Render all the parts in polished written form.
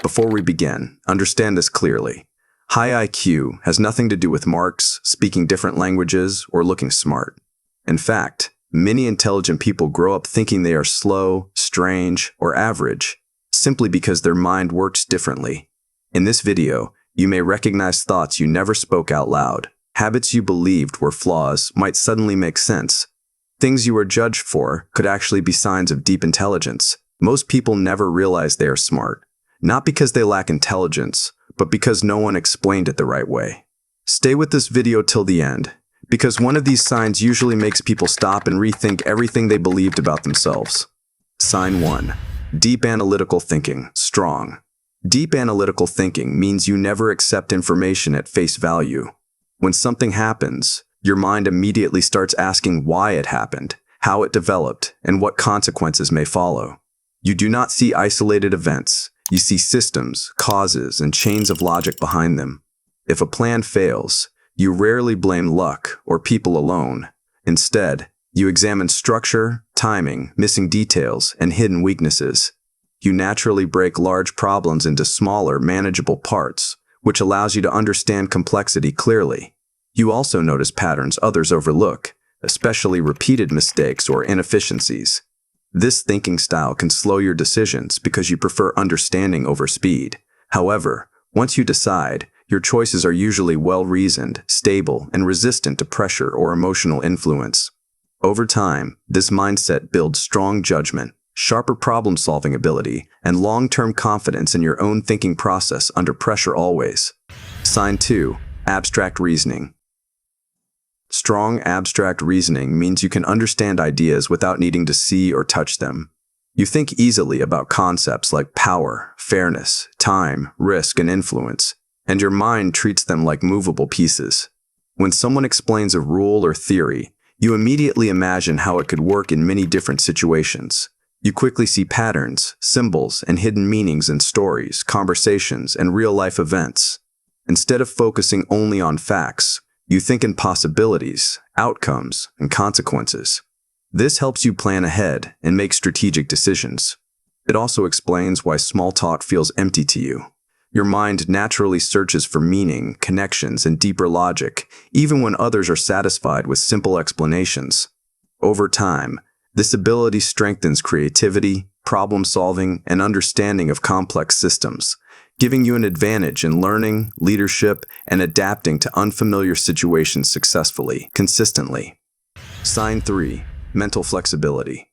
Before we begin, understand this clearly. High IQ has nothing to do with marks, speaking different languages, or looking smart. In fact, many intelligent people grow up thinking they are slow, strange, or average, simply because their mind works differently. In this video, you may recognize thoughts you never spoke out loud. Habits you believed were flaws might suddenly make sense. Things you were judged for could actually be signs of deep intelligence. Most people never realize they are smart, not because they lack intelligence, but because no one explained it the right way. Stay with this video till the end, because one of these signs usually makes people stop and rethink everything they believed about themselves. Sign 1. Deep analytical thinking, strong. Deep analytical thinking means you never accept information at face value. When something happens, your mind immediately starts asking why it happened, how it developed, and what consequences may follow. You do not see isolated events. You see systems, causes, and chains of logic behind them. If a plan fails, you rarely blame luck or people alone. Instead, you examine structure, timing, missing details, and hidden weaknesses. You naturally break large problems into smaller, manageable parts, which allows you to understand complexity clearly. You also notice patterns others overlook, especially repeated mistakes or inefficiencies. This thinking style can slow your decisions because you prefer understanding over speed. However, once you decide, your choices are usually well-reasoned, stable, and resistant to pressure or emotional influence. Over time, this mindset builds strong judgment, sharper problem-solving ability, and long-term confidence in your own thinking process under pressure always. Sign 2. Abstract reasoning. Strong abstract reasoning means you can understand ideas without needing to see or touch them. You think easily about concepts like power, fairness, time, risk, and influence, and your mind treats them like movable pieces. When someone explains a rule or theory, you immediately imagine how it could work in many different situations. You quickly see patterns, symbols, and hidden meanings in stories, conversations, and real-life events. Instead of focusing only on facts, you think in possibilities, outcomes, and consequences. This helps you plan ahead and make strategic decisions. It also explains why small talk feels empty to you. Your mind naturally searches for meaning, connections, and deeper logic, even when others are satisfied with simple explanations. Over time, this ability strengthens creativity, problem-solving, and understanding of complex systems, giving you an advantage in learning, leadership, and adapting to unfamiliar situations successfully, consistently. Sign 3. Mental flexibility.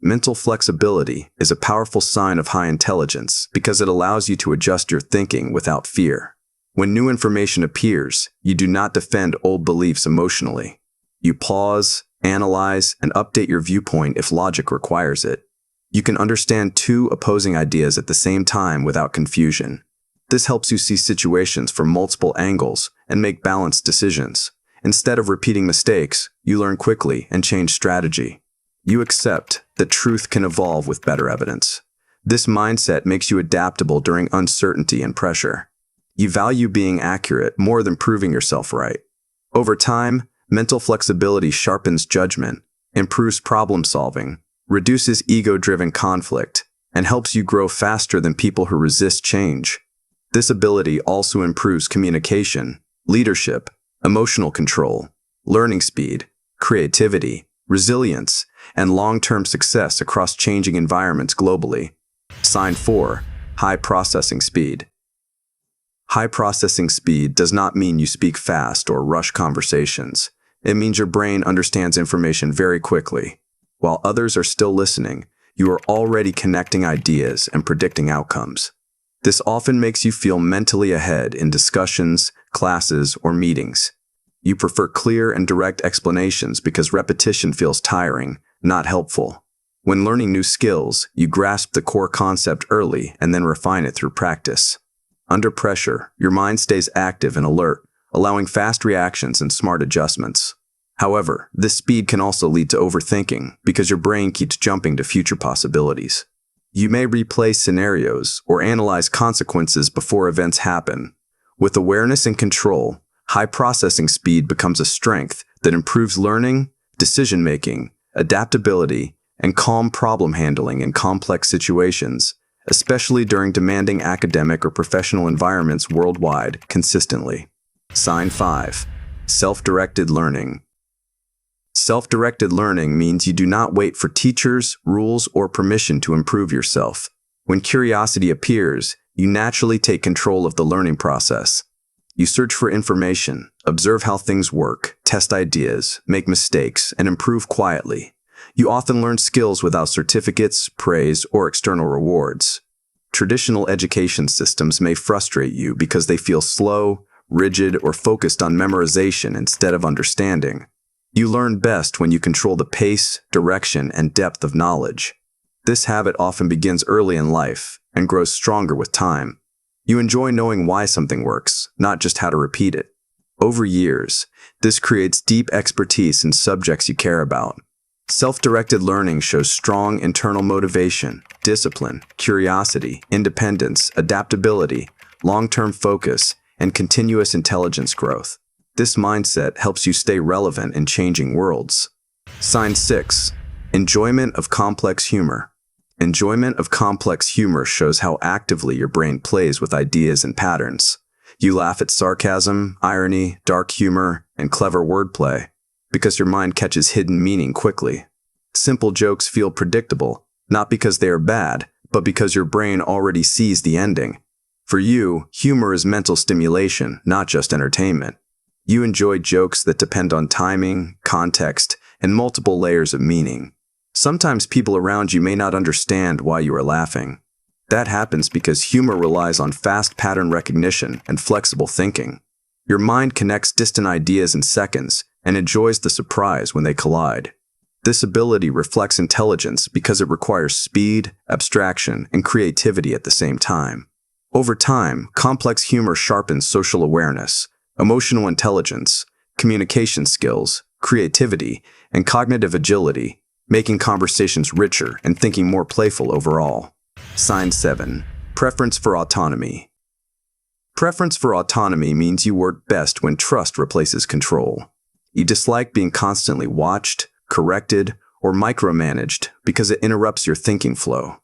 Mental flexibility is a powerful sign of high intelligence because it allows you to adjust your thinking without fear. When new information appears, you do not defend old beliefs emotionally. You pause, analyze, and update your viewpoint if logic requires it. You can understand two opposing ideas at the same time without confusion. This helps you see situations from multiple angles and make balanced decisions. Instead of repeating mistakes, you learn quickly and change strategy. You accept that truth can evolve with better evidence. This mindset makes you adaptable during uncertainty and pressure. You value being accurate more than proving yourself right. Over time, mental flexibility sharpens judgment, improves problem solving, reduces ego-driven conflict, and helps you grow faster than people who resist change. This ability also improves communication, leadership, emotional control, learning speed, creativity, resilience, and long-term success across changing environments globally. Sign 4. High processing speed. High processing speed does not mean you speak fast or rush conversations. It means your brain understands information very quickly. While others are still listening, you are already connecting ideas and predicting outcomes. This often makes you feel mentally ahead in discussions, classes, or meetings. You prefer clear and direct explanations because repetition feels tiring, not helpful. When learning new skills, you grasp the core concept early and then refine it through practice. Under pressure, your mind stays active and alert, allowing fast reactions and smart adjustments. However, this speed can also lead to overthinking because your brain keeps jumping to future possibilities. You may replay scenarios or analyze consequences before events happen. With awareness and control, high processing speed becomes a strength that improves learning, decision-making, adaptability, and calm problem handling in complex situations, especially during demanding academic or professional environments worldwide, consistently. Sign 5. Self-directed learning. Self-directed learning means you do not wait for teachers, rules, or permission to improve yourself. When curiosity appears, you naturally take control of the learning process. You search for information, observe how things work, test ideas, make mistakes, and improve quietly. You often learn skills without certificates, praise, or external rewards. Traditional education systems may frustrate you because they feel slow, rigid, or focused on memorization instead of understanding. You learn best when you control the pace, direction, and depth of knowledge. This habit often begins early in life and grows stronger with time. You enjoy knowing why something works, not just how to repeat it. Over years, this creates deep expertise in subjects you care about. Self-directed learning shows strong internal motivation, discipline, curiosity, independence, adaptability, long-term focus, and continuous intelligence growth. This mindset helps you stay relevant in changing worlds. Sign 6. Enjoyment of complex humor. Enjoyment of complex humor shows how actively your brain plays with ideas and patterns. You laugh at sarcasm, irony, dark humor, and clever wordplay because your mind catches hidden meaning quickly. Simple jokes feel predictable, not because they are bad, but because your brain already sees the ending. For you, humor is mental stimulation, not just entertainment. You enjoy jokes that depend on timing, context, and multiple layers of meaning. Sometimes people around you may not understand why you are laughing. That happens because humor relies on fast pattern recognition and flexible thinking. Your mind connects distant ideas in seconds and enjoys the surprise when they collide. This ability reflects intelligence because it requires speed, abstraction, and creativity at the same time. Over time, complex humor sharpens social awareness, emotional intelligence, communication skills, creativity, and cognitive agility, making conversations richer and thinking more playful overall. Sign 7. Preference for autonomy. Preference for autonomy means you work best when trust replaces control. You dislike being constantly watched, corrected, or micromanaged because it interrupts your thinking flow.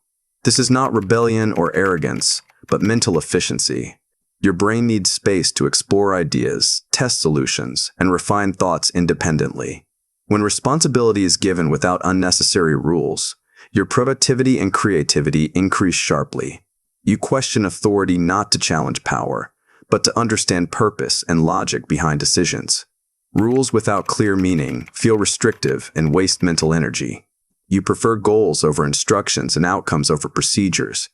This is not rebellion or arrogance, but mental efficiency. Your brain needs space to explore ideas, test solutions, and refine thoughts independently. When responsibility is given without unnecessary rules, your productivity and creativity increase sharply. You question authority not to challenge power, but to understand purpose and logic behind decisions. Rules without clear meaning feel restrictive and waste mental energy. You prefer goals over instructions and outcomes over procedures.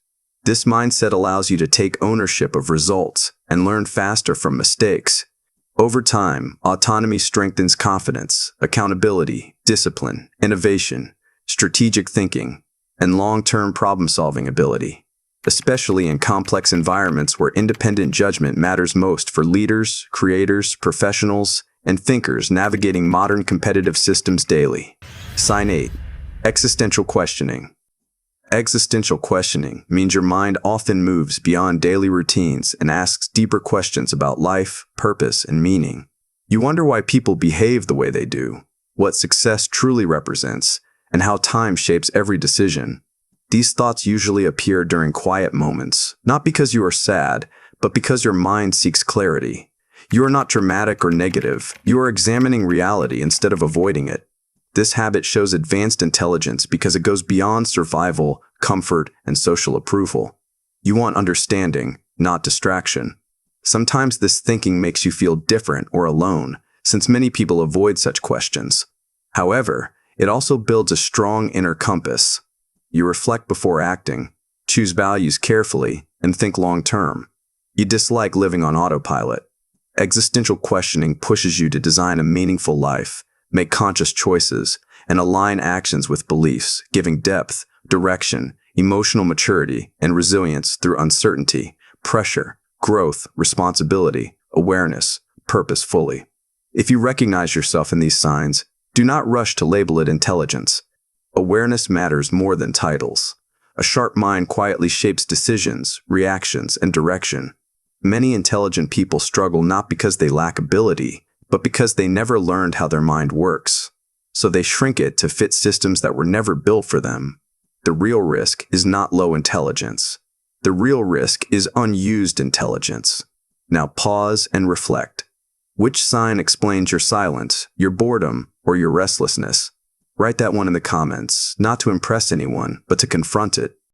This mindset allows you to take ownership of results and learn faster from mistakes. Over time, autonomy strengthens confidence, accountability, discipline, innovation, strategic thinking, and long-term problem-solving ability, especially in complex environments where independent judgment matters most for leaders, creators, professionals, and thinkers navigating modern competitive systems daily. Sign 8. Existential questioning. Existential questioning means your mind often moves beyond daily routines and asks deeper questions about life, purpose, and meaning. You wonder why people behave the way they do, what success truly represents, and how time shapes every decision. These thoughts usually appear during quiet moments, not because you are sad, but because your mind seeks clarity. You are not dramatic or negative. You are examining reality instead of avoiding it. This habit shows advanced intelligence because it goes beyond survival, comfort, and social approval. You want understanding, not distraction. Sometimes this thinking makes you feel different or alone, since many people avoid such questions. However, it also builds a strong inner compass. You reflect before acting, choose values carefully, and think long-term. You dislike living on autopilot. Existential questioning pushes you to design a meaningful life, make conscious choices, and align actions with beliefs, giving depth, direction, emotional maturity, and resilience through uncertainty, pressure, growth, responsibility, awareness, purpose fully. If you recognize yourself in these signs, do not rush to label it intelligence. Awareness matters more than titles. A sharp mind quietly shapes decisions, reactions, and direction. Many intelligent people struggle not because they lack ability, but because they never learned how their mind works. So they shrink it to fit systems that were never built for them. The real risk is not low intelligence. The real risk is unused intelligence. Now pause and reflect. Which sign explains your silence, your boredom, or your restlessness? Write that one in the comments, not to impress anyone, but to confront it.